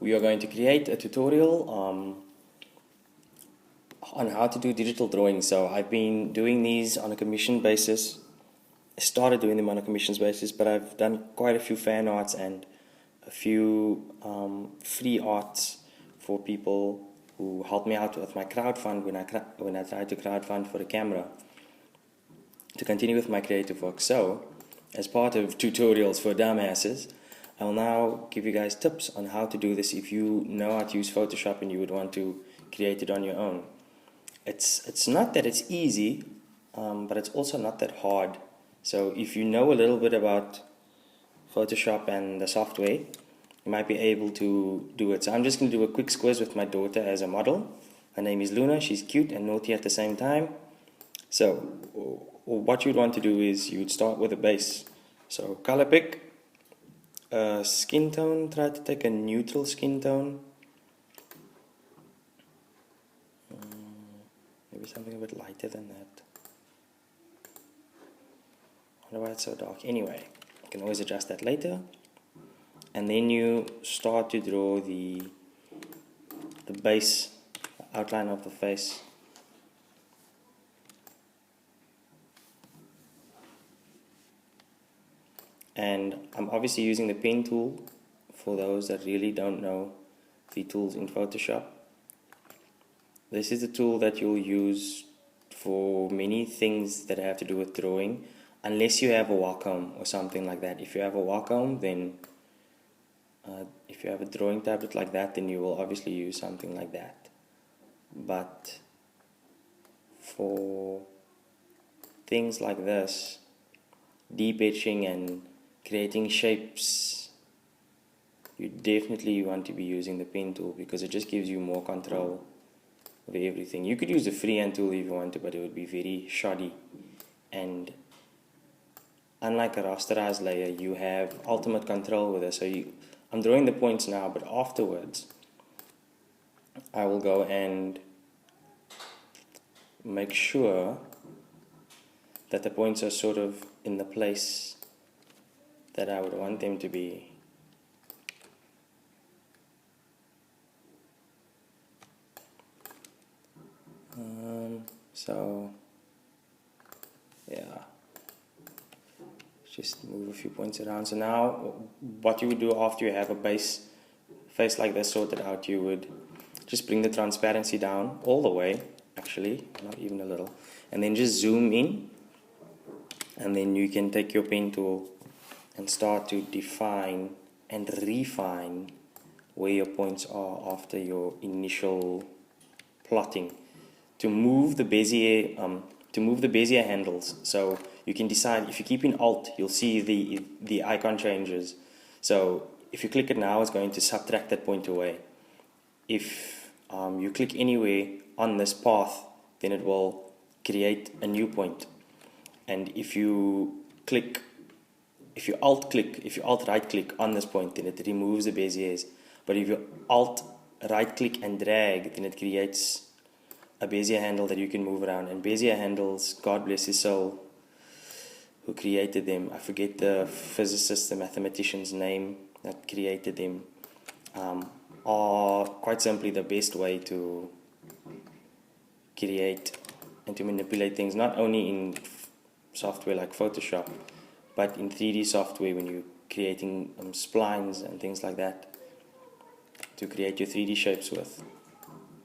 we are going to create a tutorial on how to do digital drawing. So I've been doing these on a commission basis. I started doing them on a commissions basis, but I've done quite a few fan arts and a few free arts for people who helped me out with my crowdfund when I tried to crowdfund for a camera to continue with my creative work. So, as part of tutorials for dumbasses, I'll now give you guys tips on how to do this if you know how to use Photoshop and you would want to create it on your own. It's not that it's easy, but it's also not that hard. So if you know a little bit about Photoshop and the software, you might be able to do it. So I'm just going to do a quick squiz with my daughter as a model. Her name is Luna. She's cute and naughty at the same time. So what you'd want to do is you'd start with a base. So color pick, skin tone, try to take a neutral skin tone. Maybe something a bit lighter than that. I wonder why it's so dark. Anyway, you can always adjust that later. And then you start to draw the base outline of the face. And I'm obviously using the pen tool for those that really don't know the tools in Photoshop. This is the tool that you'll use for many things that have to do with drawing, unless you have a Wacom or something like that. If you have a Wacom, then if you have a drawing tablet like that, then you will obviously use something like that. But for things like this, deep etching and creating shapes, you definitely want to be using the pen tool because it just gives you more control of everything. You could use the freehand tool if you want to, but it would be very shoddy. And unlike a rasterized layer, you have ultimate control with it. So I'm drawing the points now, but afterwards I will go and make sure that the points are sort of in the place that I would want them to be. So yeah, just move a few points around. So now what you would do after you have a base face like this sorted out, you would just bring the transparency down all the way, actually, not even a little, and then just zoom in, and then you can take your pen tool and start to define and refine where your points are after your initial plotting. To move the bezier handles, so you can decide, if you keep in Alt, you'll see the icon changes. So if you click it now, it's going to subtract that point away. If you click anywhere on this path, then it will create a new point. And if you alt right click on this point, then it removes the beziers. But if you alt right click and drag, then it creates a bezier handle that you can move around. And bezier handles, God bless his soul, who created them, I forget the physicist, the mathematician's name that created them, are quite simply the best way to create and to manipulate things, not only in software like Photoshop, but in 3D software when you're creating splines and things like that to create your 3D shapes with.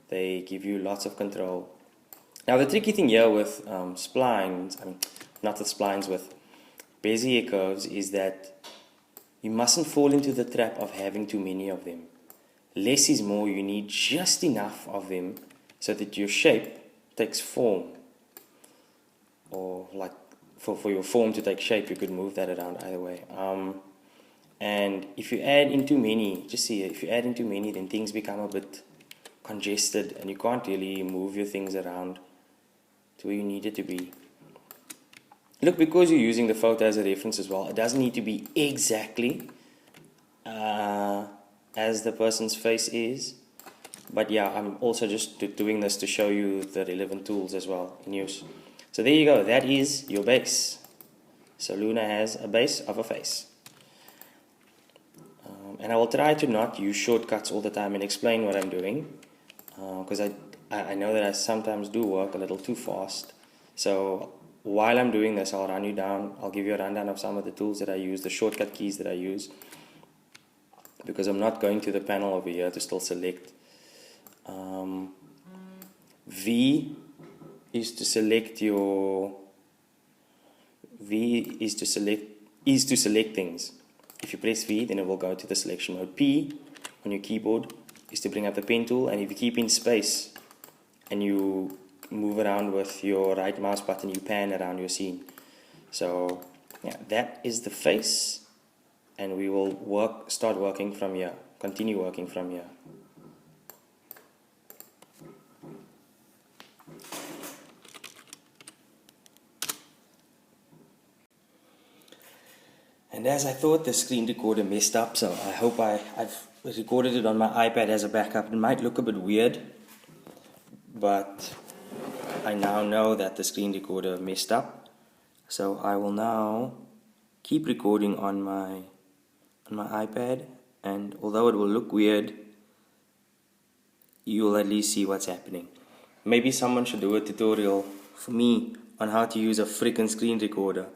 They give you lots of control. Now the tricky thing here with splines, not with splines, with Bezier curves, is that you mustn't fall into the trap of having too many of them. Less is more. You need just enough of them so that your shape takes form. Or like for your form to take shape, you could move that around either way. And if you add in too many, just see, if you add in too many, then things become a bit congested and you can't really move your things around to where you need it to be. Look, because you're using the photo as a reference as well, it doesn't need to be exactly as the person's face is. But yeah, I'm also just doing this to show you the relevant tools as well in use. So there you go, that is your base. So Luna has a base of a face. And I will try to not use shortcuts all the time and explain what I'm doing, because I know that I sometimes do work a little too fast. So while I'm doing this, I'll run you down, I'll give you a rundown of some of the tools that I use, the shortcut keys that I use, because I'm not going to the panel over here to still select. V is to select things. If you press V, then it will go to the selection mode. P on your keyboard is to bring up the pen tool, and if you keep in space and you move around with your right mouse button, you pan around your scene. So yeah, that is the face, and we will start working from here, continue working from here. And as I thought, the screen recorder messed up, so I hope I've recorded it on my iPad as a backup. It might look a bit weird, but I now know that the screen recorder messed up. So I will now keep recording on my iPad, and although it will look weird, you will at least see what's happening. Maybe someone should do a tutorial for me on how to use a freaking screen recorder.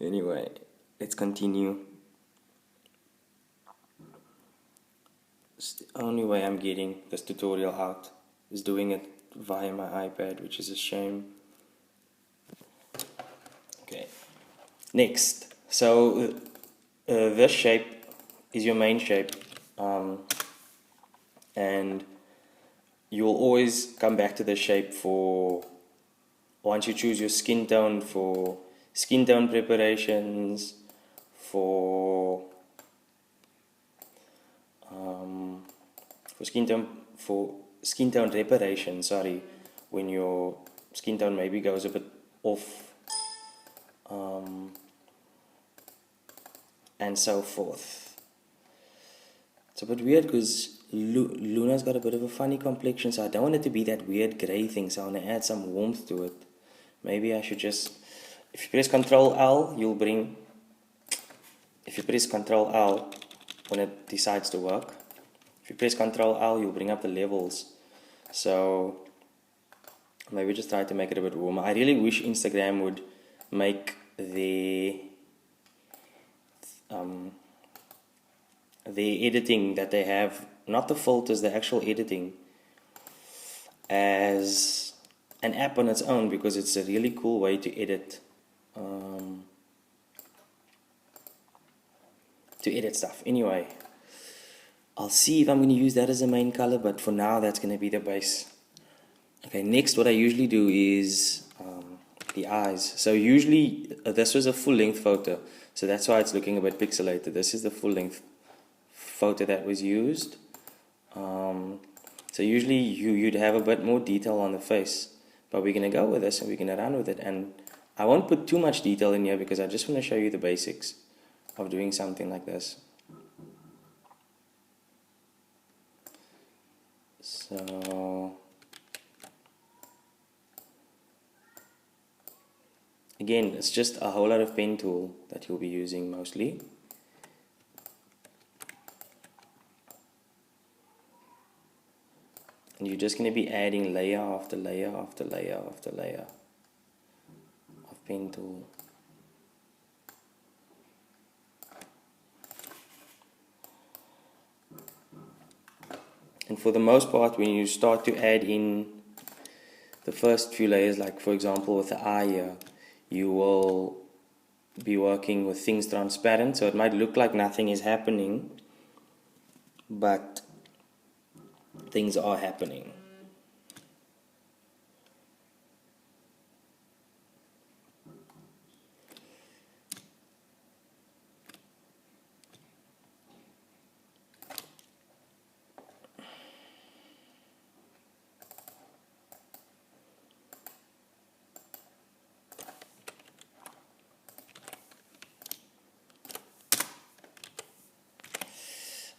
Anyway, let's continue. It's the only way I'm getting this tutorial out is doing it via my iPad, which is a shame. Okay, next. So this shape is your main shape, and you will always come back to this shape for once you choose your skin tone, for skin tone preparations, for skin tone reparation, sorry, when your skin tone maybe goes a bit off, and so forth. It's a bit weird because Luna's got a bit of a funny complexion, so I don't want it to be that weird grey thing, so I want to add some warmth to it. Maybe I should just, if you press Ctrl L, if you press Ctrl L when it decides to work, if you press Ctrl L, you'll bring up the levels. So maybe just try to make it a bit warmer. I really wish Instagram would make the editing that they have, not the filters, the actual editing, as an app on its own, because it's a really cool way to edit stuff. Anyway, I'll see if I'm going to use that as a main color, but for now that's going to be the base. Okay, next what I usually do is the eyes. So usually this was a full length photo, so that's why it's looking a bit pixelated. This is the full length photo that was used. So usually you'd have a bit more detail on the face, but we're going to go with this and we're going to run with it. And I won't put too much detail in here because I just want to show you the basics of doing something like this. So again, it's just a whole lot of pen tool that you'll be using mostly. And you're just going to be adding layer after layer after layer after layer of pen tool. And for the most part, when you start to add in the first few layers, like for example with the eye here, you will be working with things transparent, so it might look like nothing is happening, but things are happening.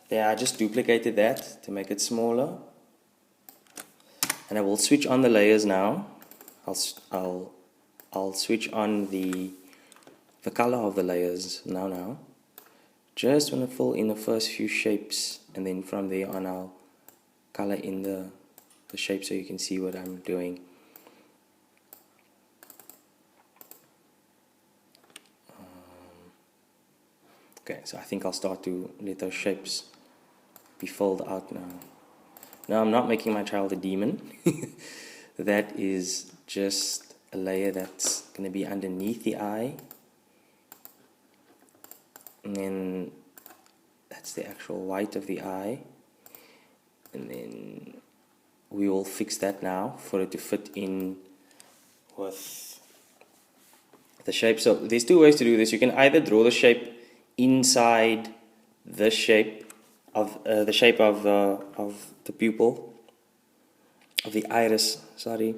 There, I just duplicated that to make it smaller, and I will switch on the layers now. I'll switch on the color of the layers now. just want to fill in the first few shapes, and then from there on I'll color in the shape so you can see what I'm doing. Okay, so I think I'll start to let those shapes be filled out now. Now I'm not making my child a demon. That is just a layer that's going to be underneath the eye. And then that's the actual white of the eye. And then we will fix that now for it to fit in with the shape. So there's two ways to do this. You can either draw the shape inside the shape of the pupil, of the iris, sorry,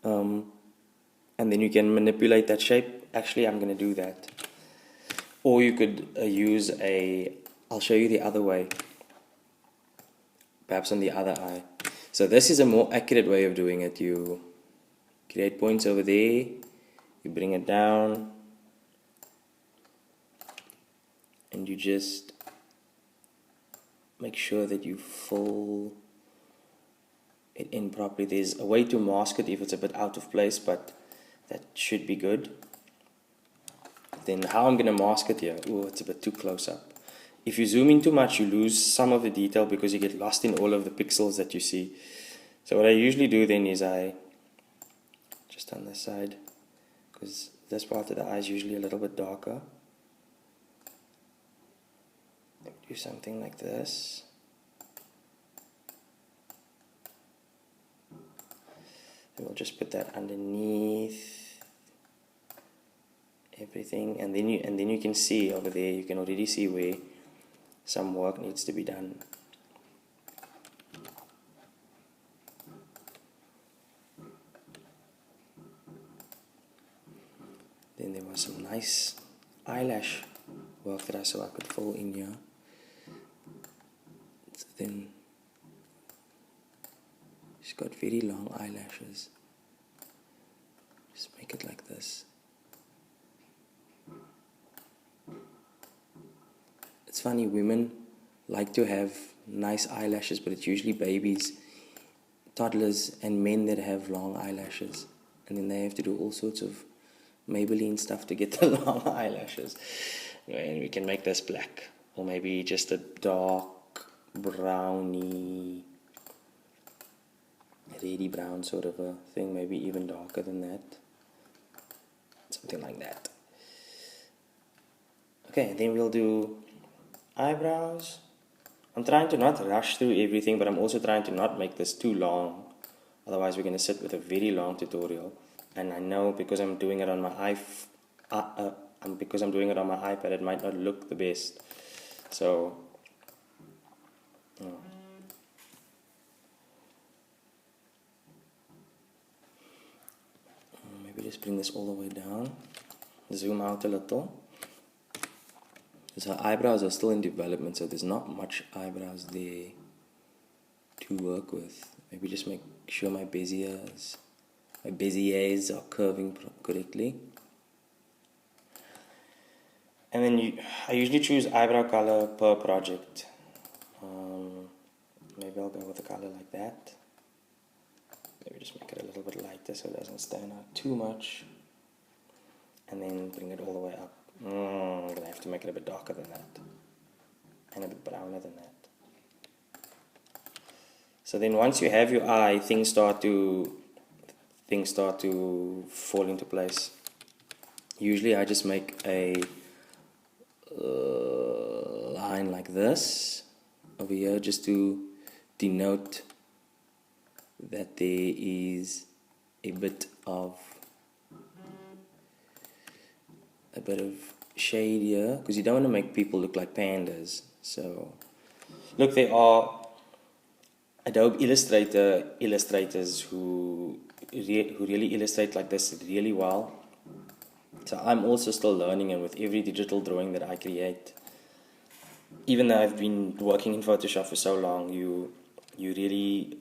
and then you can manipulate that shape. Actually, I'm going to do that. Or you could use I'll show you the other way, perhaps on the other eye. So this is a more accurate way of doing it. You create points over there, you bring it down, and you just make sure that you fill it in properly. There's a way to mask it if it's a bit out of place, but that should be good. Then how I'm going to mask it here, oh, it's a bit too close up. If you zoom in too much, you lose some of the detail because you get lost in all of the pixels that you see. So what I usually do then is I just on this side, because this part of the eye is usually a little bit darker, do something like this. And we'll just put that underneath everything, and then you can see over there, you can already see where some work needs to be done. Then there was some nice eyelash work that I saw I could fill in here. So then she's got very long eyelashes. Just make it like this. It's funny, women like to have nice eyelashes, but it's usually babies, toddlers, and men that have long eyelashes. And then they have to do all sorts of Maybelline stuff to get the long eyelashes. And we can make this black, or maybe just a dark browny, reddy brown sort of a thing, maybe even darker than that. Something like that. Okay, then we'll do eyebrows. I'm trying to not rush through everything, but I'm also trying to not make this too long. Otherwise we're going to sit with a very long tutorial. And I know because I'm doing it on my iPad, it might not look the best. So maybe just bring this all the way down. Zoom out a little. So her eyebrows are still in development, so there's not much eyebrows there to work with. Maybe just make sure my beziers are curving correctly. And then I usually choose eyebrow color per project. Maybe I'll go with a color like that. Maybe just make it a little bit lighter so it doesn't stand out too much. And then bring it all the way up. I'm going to have to make it a bit darker than that. And a bit browner than that. So then once you have your eye, things start to fall into place. Usually I just make a line like this over here just to denote that there is a bit of shade here, because you don't want to make people look like pandas. So look, there are Adobe Illustrator illustrators who really illustrate like this really well. So I'm also still learning, and with every digital drawing that I create, even though I've been working in Photoshop for so long, you really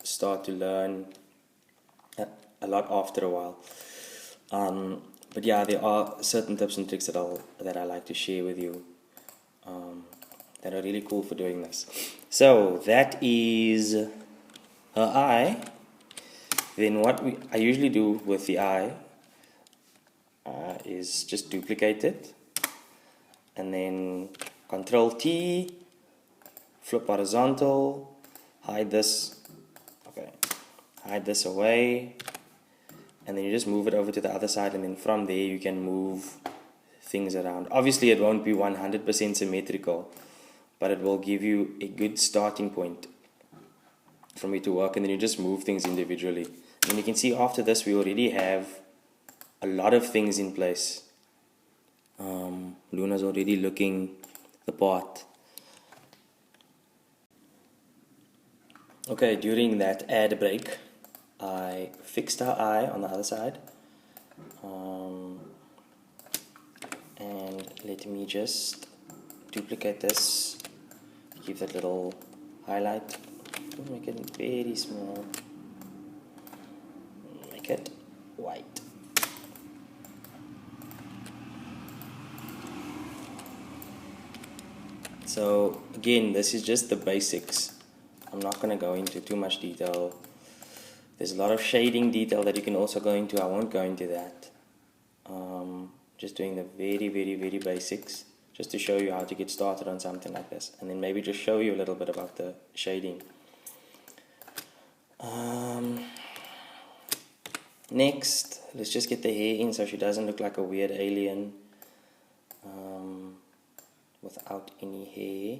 start to learn a lot after a while. But yeah, there are certain tips and tricks that I like to share with you that are really cool for doing this. So that is her eye. Then what I usually do with the eye is just duplicate it, and then Control T, flip horizontal, hide this. Okay, hide this away, and then you just move it over to the other side, and then from there you can move things around. Obviously it won't be 100% symmetrical, but it will give you a good starting point for me to work, and then you just move things individually. And you can see after this we already have a lot of things in place. Luna's already looking the part. Okay, during that ad break I fixed her eye on the other side, and let me just duplicate this, give that little highlight, make it very small, make it white. So again, this is just the basics. I'm not going to go into too much detail. There's a lot of shading detail that you can also go into. I won't go into that. Just doing the very basics, just to show you how to get started on something like this, and then maybe just show you a little bit about the shading. Next, let's just get the hair in so she doesn't look like a weird alien without any hair.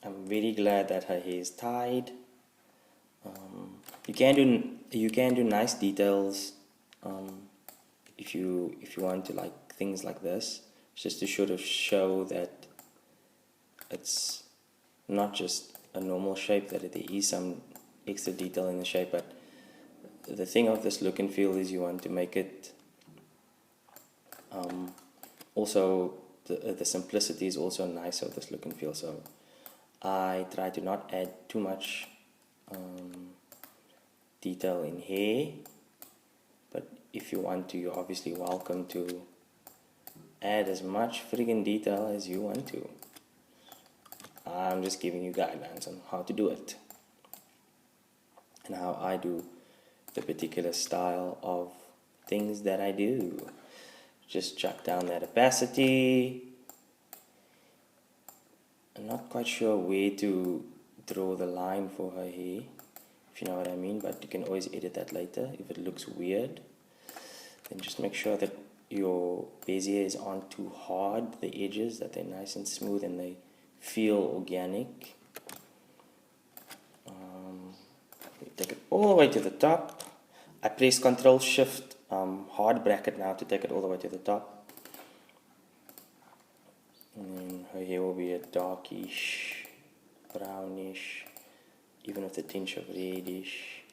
I'm very glad that her hair is tied. You can do nice details if you want to, like things like this, just to sort of show that it's not just a normal shape, that there is some extra detail in the shape. But the thing of this look and feel is you want to make it also the simplicity is also nice of this look and feel. So I try to not add too much detail in hair, but if you want to, you're obviously welcome to add as much friggin' detail as you want to. I'm just giving you guidelines on how to do it and how I do the particular style of things that I do. Just chuck down that opacity. I'm not quite sure where to draw the line for her hair, if you know what I mean, but you can always edit that later if it looks weird. Then just make sure that your beziers aren't too hard, the edges, that they're nice and smooth and they feel organic. Take it all the way to the top. I press Control Shift hard bracket now to take it all the way to the top. And then her hair will be a darkish, brownish, even with a tinge of reddish.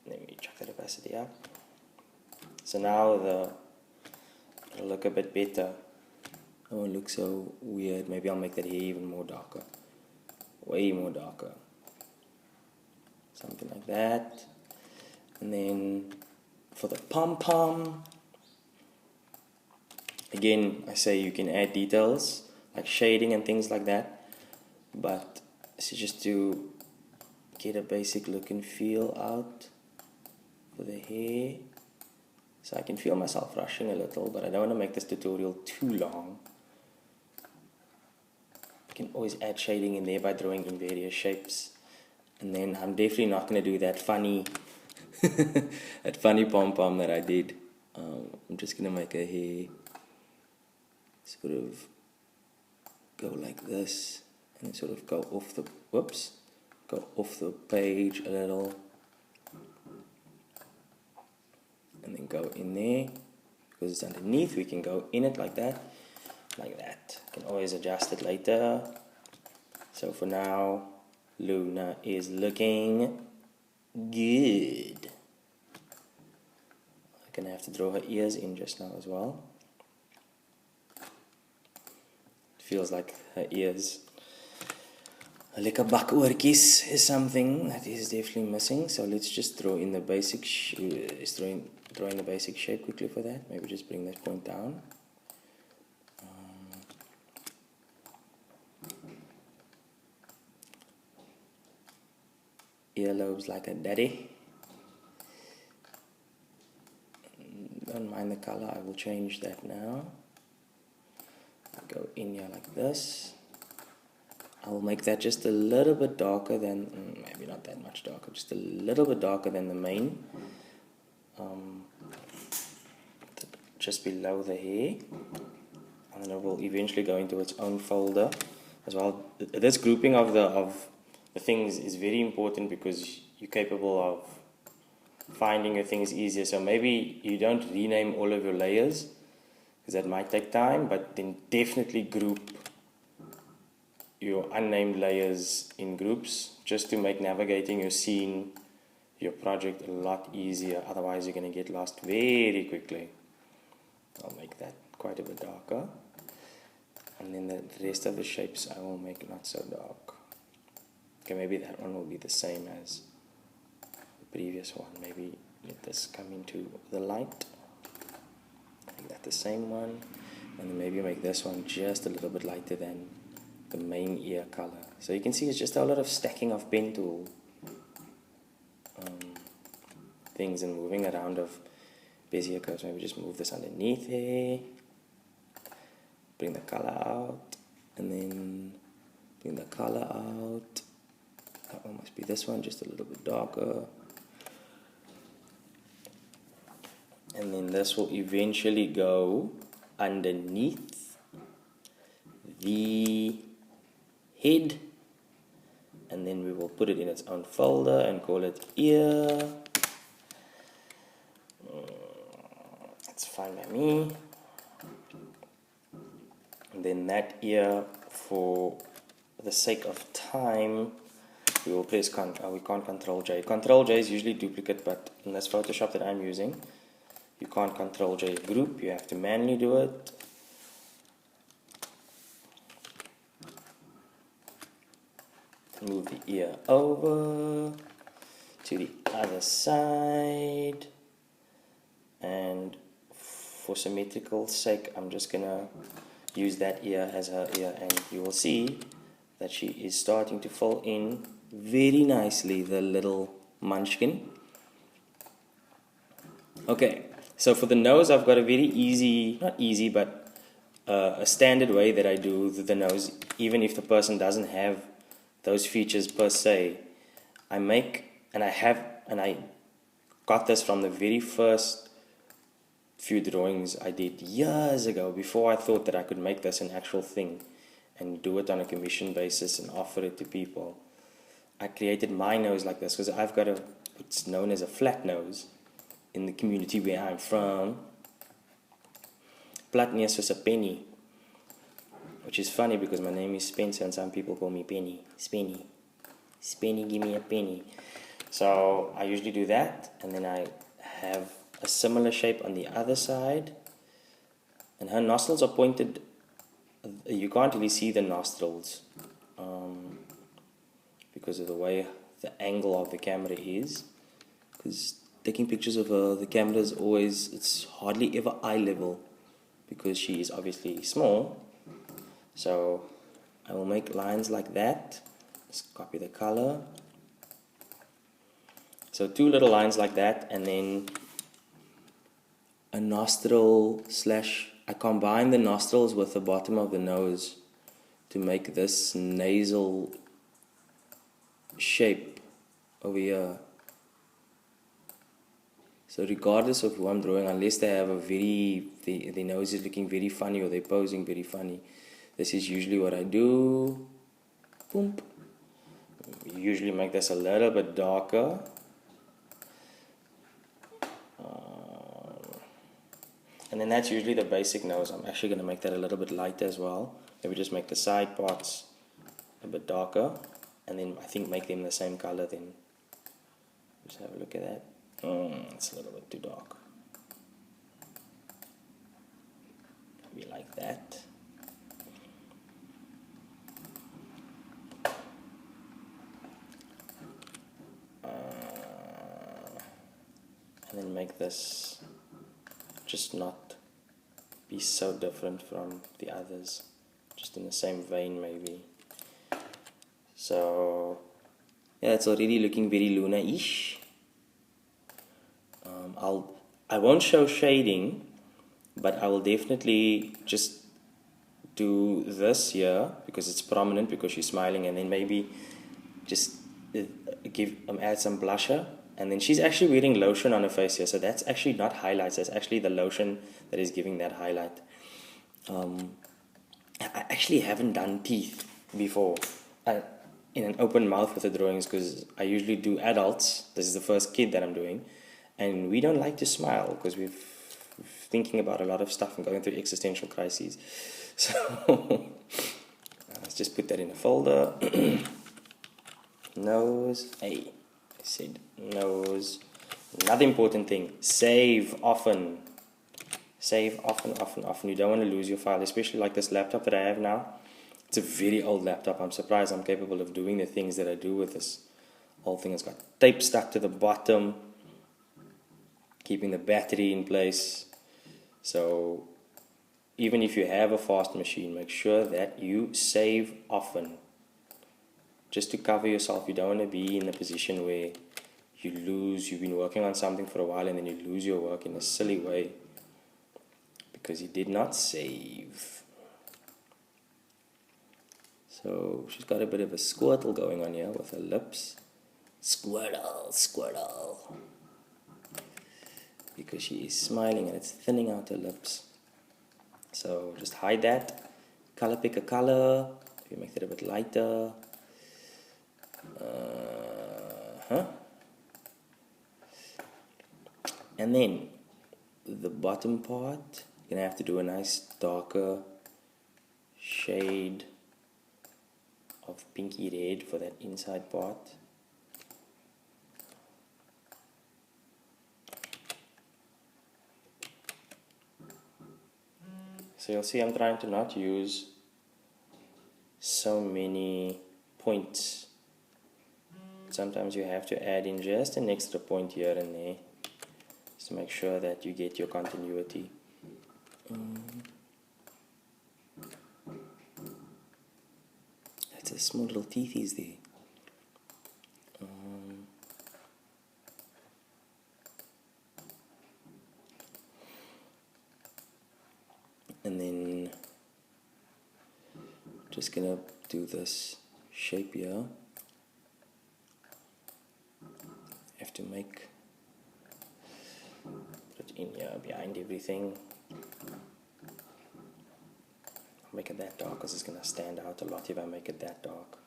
Let me check that opacity up. So now it'll look a bit better. Oh, it looks so weird. Maybe I'll make that hair even more darker. Way more darker. Something like that. And then for the pom-pom, again, I say you can add details like shading and things like that, but this is just to get a basic look and feel out for the hair. So I can feel myself rushing a little, but I don't want to make this tutorial too long. You can always add shading in there by drawing in various shapes. And then I'm definitely not going to do that funny that funny pom-pom that I did. I'm just going to make a hair sort of go like this, and then sort of go off the, go off the page a little, and then go in there. Because it's underneath, we can go in it like that, like that. You can always adjust it later. So for now, Luna is looking good. I'm gonna have to draw her ears in just now as well. It feels like her ears Lekker bakoortjies is something that is definitely missing. So let's just throw in the basic throw in the basic shape quickly for that. Maybe just bring that point down. Earlobes like a daddy. Don't mind the color, I will change that now. Go in here like this. I will make that just a little bit darker than, maybe not that much darker, just a little bit darker than the main. Just below the hair. And then it will eventually go into its own folder as well. This grouping of the things is very important because you're capable of finding your things easier. So maybe you don't rename all of your layers because that might take time, but then definitely group your unnamed layers in groups just to make navigating your scene, your project a lot easier. Otherwise you're going to get lost very quickly. I'll make that quite a bit darker, and then the rest of the shapes I will make not so dark. Okay, maybe that one will be the same as the previous one. Maybe let this come into the light, make that the same one, and then maybe make this one just a little bit lighter than the main ear color. So you can see it's just a lot of stacking of pen tool things and moving around of bezier curves. Maybe just move this underneath here, bring the color out, and then bring the color out. That one must be this one, just a little bit darker. And then this will eventually go underneath the head, and then we will put it in its own folder and call it ear. That's fine by me. And then that ear, for the sake of time, we will press we can't Control J. Control J is usually duplicate, but in this Photoshop that I'm using, you can't Control J group, you have to manually do it. Move the ear over to the other side, and for symmetrical sake I'm just gonna use that ear as her ear, and you will see that she is starting to fill in very nicely the little munchkin. Okay, so for the nose I've got a very easy, not easy, but a standard way that I do the nose, even if the person doesn't have those features per se. I got this from the very first few drawings I did years ago, before I thought that I could make this an actual thing and do it on a commission basis and offer it to people. I created my nose like this because I've got what's known as a flat nose in the community where I'm from. Plat neus soos 'n penny, which is funny because my name is Spencer and some people call me Penny. Spenny. Spenny, give me a penny. So I usually do that, and then I have a similar shape on the other side, and her nostrils are pointed. You can't really see the nostrils because of the way the angle of the camera is, because taking pictures of her, the camera is always, it's hardly ever eye level because she is obviously small. So I will make lines like that. Just copy the color. So 2 little lines like that, and then a nostril slash, I combine the nostrils with the bottom of the nose to make this nasal shape over here. So regardless of who I'm drawing, unless they have the nose is looking very funny or they're posing very funny, this is usually what I do. Boom. Usually make this a little bit darker. And then that's usually the basic nose. I'm actually going to make that a little bit lighter as well. Maybe just make the side parts a bit darker, and then I think make them the same color. Then just have a look at that. It's a little bit too dark. Maybe like that. and then make this just not be so different from the others, just in the same vein maybe. So yeah, it's already looking very Luna-ish. I won't show shading, but I will definitely just do this here because it's prominent because she's smiling, and then maybe just add some blusher. And then she's actually wearing lotion on her face here, so that's actually not highlights, that's actually the lotion that is giving that highlight. I actually haven't done teeth before in an open mouth with the drawings, because I usually do adults. This is the first kid that I'm doing, and we don't like to smile because we're thinking about a lot of stuff and going through existential crises. So let's just put that in a folder. Nose, hey, I said nose. Another important thing, save often. Save often, often, often. You don't want to lose your file, especially like this laptop that I have now. It's a very old laptop. I'm surprised I'm capable of doing the things that I do with this whole thing. It's got tape stuck to the bottom, keeping the battery in place. So even if you have a fast machine, make sure that you save often. Just to cover yourself. You don't want to be in a position where you've been working on something for a while and then you lose your work in a silly way because you did not save. So she's got a bit of a squirtle going on here with her lips. Squirtle, squirtle. Because she is smiling and it's thinning out her lips. So just hide that. Color pick a color. If you make that a bit lighter. And then the bottom part, you're gonna have to do a nice darker shade of pinky red for that inside part. So you'll see I'm trying to not use so many points. Sometimes you have to add in just an extra point here and there just to make sure that you get your continuity. That's a small little teethies there. And then just gonna do this shape here. Have to make put it in here behind everything. Make it that dark because it's gonna stand out a lot if I make it that dark.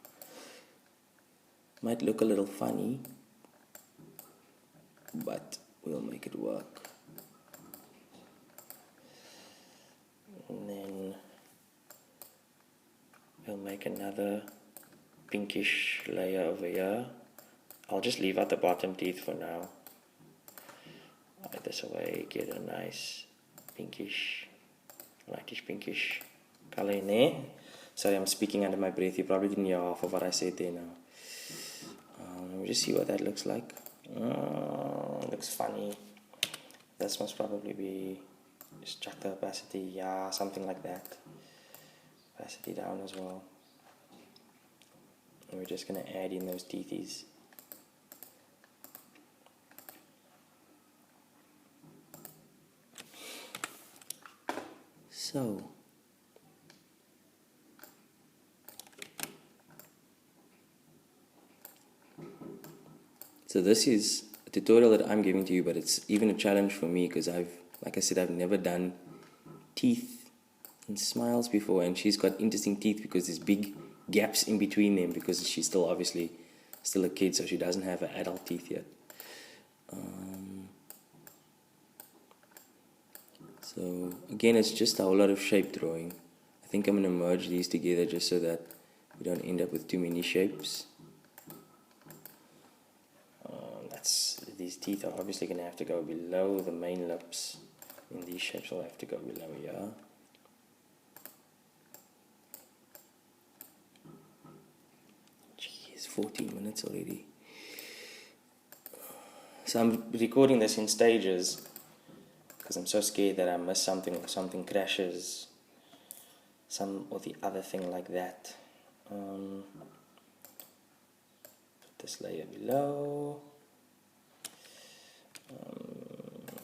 Might look a little funny, but we'll make it work. And then we'll make another pinkish layer over here. I'll just leave out the bottom teeth for now. Hide this away, get a nice pinkish, lightish pinkish color in there. Sorry, I'm speaking under my breath. You probably didn't hear half of what I said there now. Let me just see what that looks like. Looks funny. This must probably be just chuck the opacity, yeah, something like that. Opacity down as well. And we're just going to add in those teethies. So this is a tutorial that I'm giving to you, but it's even a challenge for me because like I said, I've never done teeth and smiles before, and she's got interesting teeth because there's big gaps in between them because she's still obviously still a kid, so she doesn't have her adult teeth yet. So again, it's just a whole lot of shape drawing. I think I'm going to merge these together just so that we don't end up with too many shapes. These teeth are obviously going to have to go below the main lips, and these shapes will have to go below here. Jeez, 14 minutes already. So I'm recording this in stages because I'm so scared that I miss something or something crashes, some or the other thing like that. Put this layer below.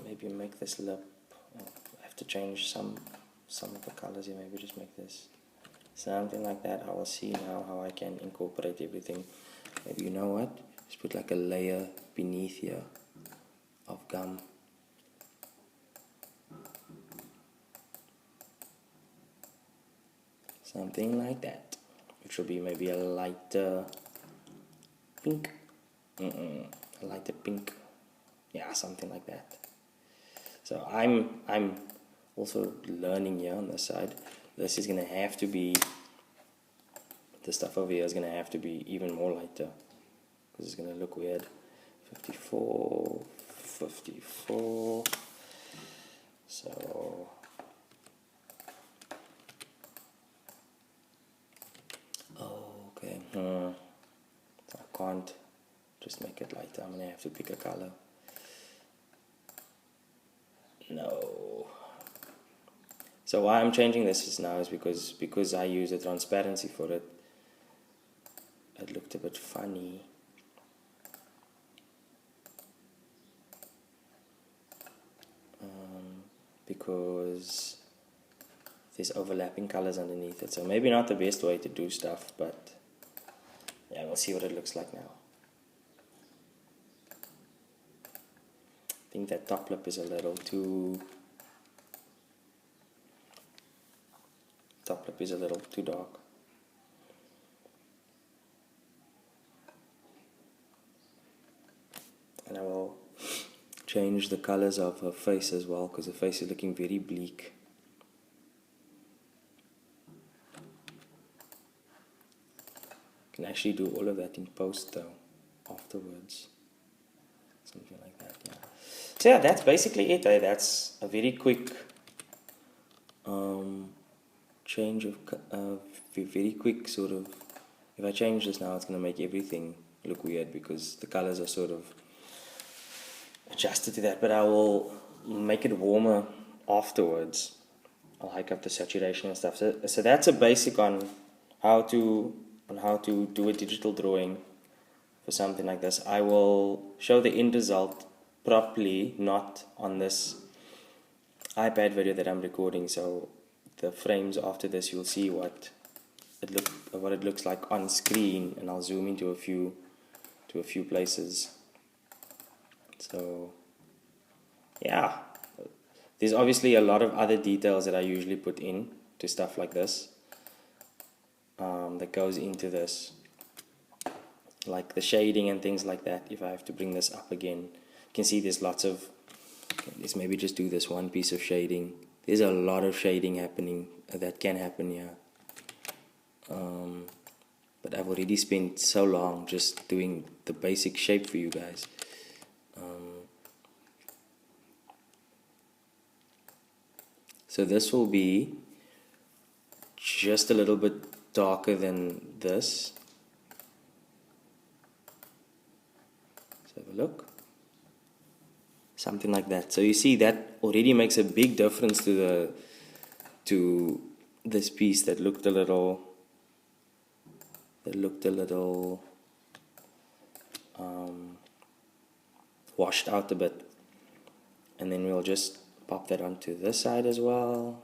Maybe make this lip. I have to change some of the colors here. Maybe just make this something like that. I will see now how I can incorporate everything. Maybe, you know what? Just put like a layer beneath here of gum. Something like that, which will be maybe a lighter pink. A lighter pink. Yeah, something like that. So I'm also learning here on this side. This is gonna have to be, the stuff over here is gonna have to be even more lighter because it's gonna look weird. 54, 54. So okay. So I can't just make it lighter. I'm gonna have to pick a color. No. So why I'm changing this now is because I use a transparency for it. It looked a bit funny. Because there's overlapping colors underneath it. So maybe not the best way to do stuff, but yeah, we'll see what it looks like now. I think that top lip is a little too dark. And I will change the colors of her face as well, because her face is looking very bleak. Can actually do all of that in post though, afterwards. Something like that, yeah. So yeah, that's basically it. That's a very quick change of very quick sort of. If I change this now, it's going to make everything look weird because the colors are sort of adjusted to that. But I will make it warmer afterwards. I'll hike up the saturation and stuff. So that's a basic on how to do a digital drawing for something like this. I will show the end result properly, not on this iPad video that I'm recording. So the frames after this, you'll see what it looks like on screen, and I'll zoom into a few places. So yeah, there's obviously a lot of other details that I usually put in to stuff like this, that goes into this, like the shading and things like that. If I have to bring this up again, you can see there's lots of, let's maybe just do this one piece of shading. There's a lot of shading happening that can happen here. But I've already spent so long just doing the basic shape for you guys. So this will be just a little bit darker than this. Let's have a look. Something like that. So you see that already makes a big difference to this piece that looked a little washed out a bit. And then we'll just pop that onto this side as well.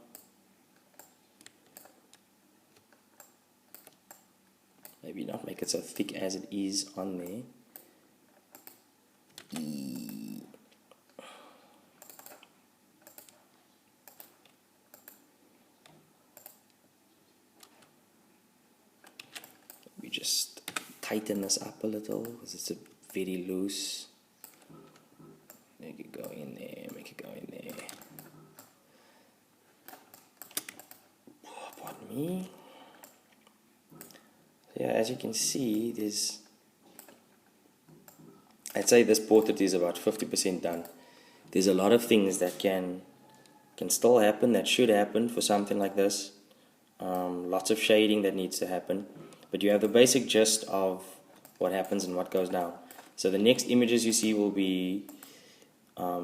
Maybe not make it so thick as it is on there. We just tighten this up a little because it's a very loose. Make it go in there, make it go in there. Pardon me. So yeah, as you can see, I'd say this portrait is about 50% done. There's a lot of things that can still happen, that should happen for something like this. Lots of shading that needs to happen. But you have the basic gist of what happens and what goes down. So the next images you see will be a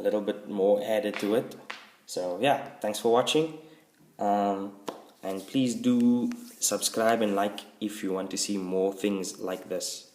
little bit more added to it. So yeah, thanks for watching, and please do subscribe and like if you want to see more things like this.